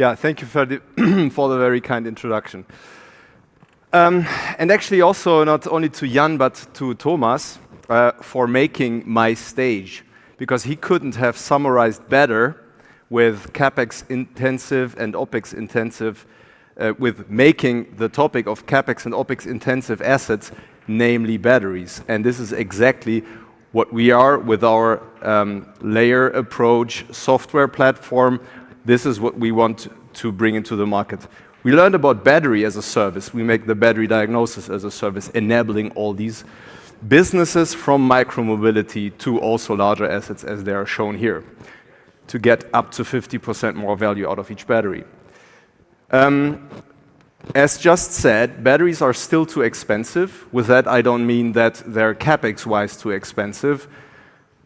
Yeah, thank you for the, for the very kind introduction. And actually also not only to Jan, but to Thomas for making my stage, because he couldn't have summarized better with CapEx intensive and OpEx intensive, with making the topic of CapEx and OpEx intensive assets, namely batteries. And this is exactly what we are with our layer approach software platform. This is what we want to bring into the market. We learned about battery as a service. We make the battery diagnosis as a service, enabling all these businesses from micromobility to also larger assets as they are shown here, to get up to 50% more value out of each battery. As just said, batteries are still too expensive. With that, I don't mean that they're CapEx-wise too expensive.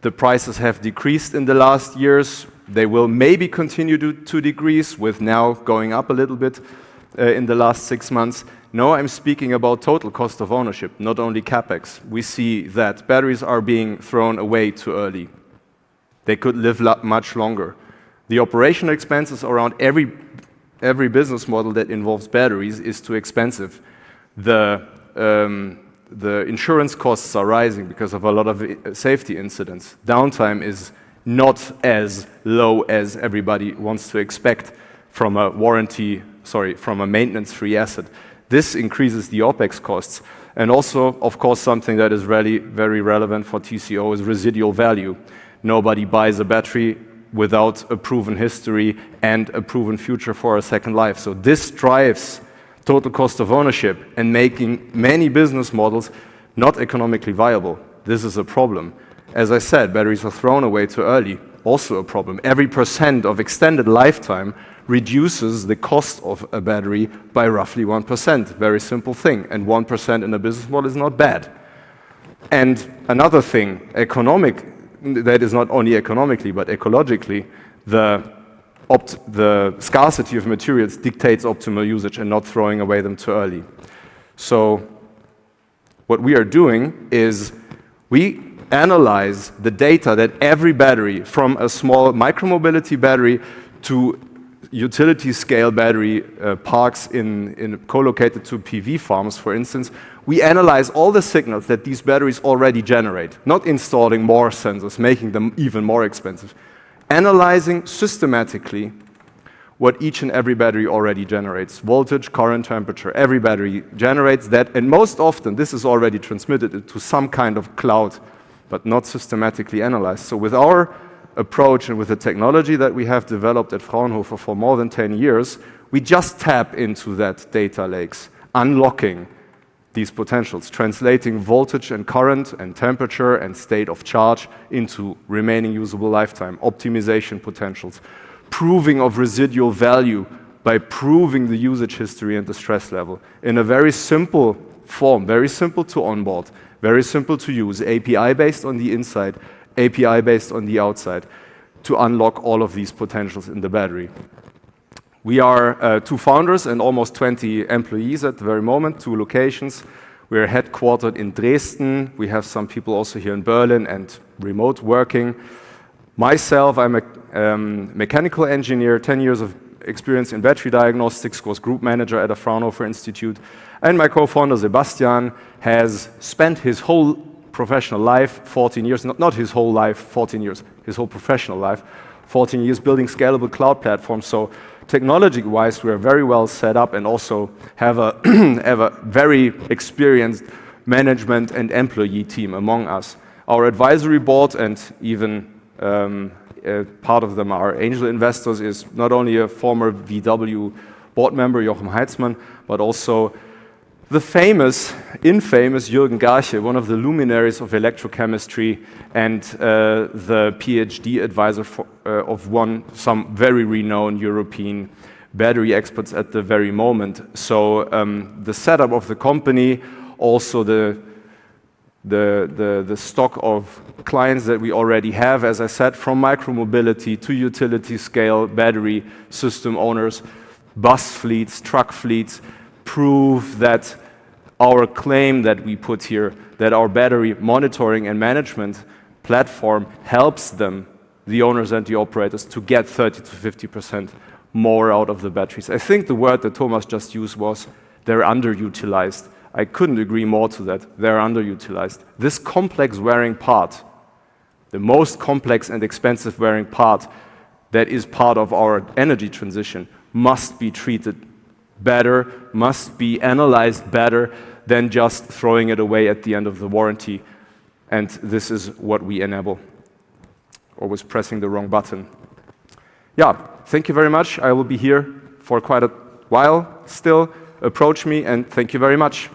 The prices have decreased in the last years. They will maybe continue to decrease, with now going up a little bit in the last 6 months. No, I'm speaking about total cost of ownership, not only CapEx. We see that batteries are being thrown away too early. They could live much longer. The operational expenses around every business model that involves batteries is too expensive. The insurance costs are rising because of a lot of safety incidents. Downtime is not as low as everybody wants to expect from a from a maintenance-free asset. This increases the OpEx costs. And also, of course, something that is really very relevant for TCO is residual value. Nobody buys a battery without a proven history and a proven future for a second life. So this drives total cost of ownership and making many business models not economically viable. This is a problem. As I said, batteries are thrown away too early, also a problem. Every % of extended lifetime reduces the cost of a battery by roughly 1%. Very simple thing. And 1% in a business model is not bad. And another thing, that is not only economically, but ecologically, the scarcity of materials dictates optimal usage and not throwing away them too early. So what we are doing is we analyze the data that every battery, from a small micromobility battery to utility scale battery parks in co-located to PV farms, for instance. We analyze all the signals that these batteries already generate, not installing more sensors, making them even more expensive. Analyzing systematically what each and every battery already generates. Voltage, current, temperature, every battery generates that, and most often this is already transmitted into some kind of cloud, but not systematically analyzed. So with our approach and with the technology that we have developed at Fraunhofer for more than 10 years, we just tap into that data lakes, unlocking these potentials, translating voltage and current and temperature and state of charge into remaining usable lifetime, optimization potentials, proving of residual value by proving the usage history and the stress level in a very simple form, very simple to onboard, very simple to use, API based on the inside, API based on the outside, to unlock all of these potentials in the battery. We are 2 founders and almost 20 employees at the very moment, 2 locations. We are headquartered in Dresden. We have some people also here in Berlin and remote working. Myself, I'm a mechanical engineer, 10 years of experience in battery diagnostics, was group manager at a Fraunhofer Institute. And my co-founder, Sebastian, has spent his whole professional life, 14 years, not his whole life, 14 years, his whole professional life, 14 years building scalable cloud platforms. So technology-wise, we are very well set up and also have a, have a very experienced management and employee team among us. Our advisory board, and even part of them are angel investors, is not only a former VW board member, Joachim Heitzmann, but also the infamous Jürgen Garche, one of the luminaries of electrochemistry and the PhD advisor of some very renowned European battery experts at the very moment. So the setup of the company, also the stock of clients that we already have, as I said, from micromobility to utility scale battery system owners, bus fleets, truck fleets, prove that our claim that we put here, that our battery monitoring and management platform helps them, the owners and the operators, to get 30 to 50% more out of the batteries. I think the word that Thomas just used was they're underutilized. I couldn't agree more to that. They're underutilized. This complex wearing part, the most complex and expensive wearing part that is part of our energy transition, must be treated better, must be analyzed better than just throwing it away at the end of the warranty. And this is what we enable. Always pressing the wrong button. Yeah, thank you very much. I will be here for quite a while still. Approach me, and thank you very much.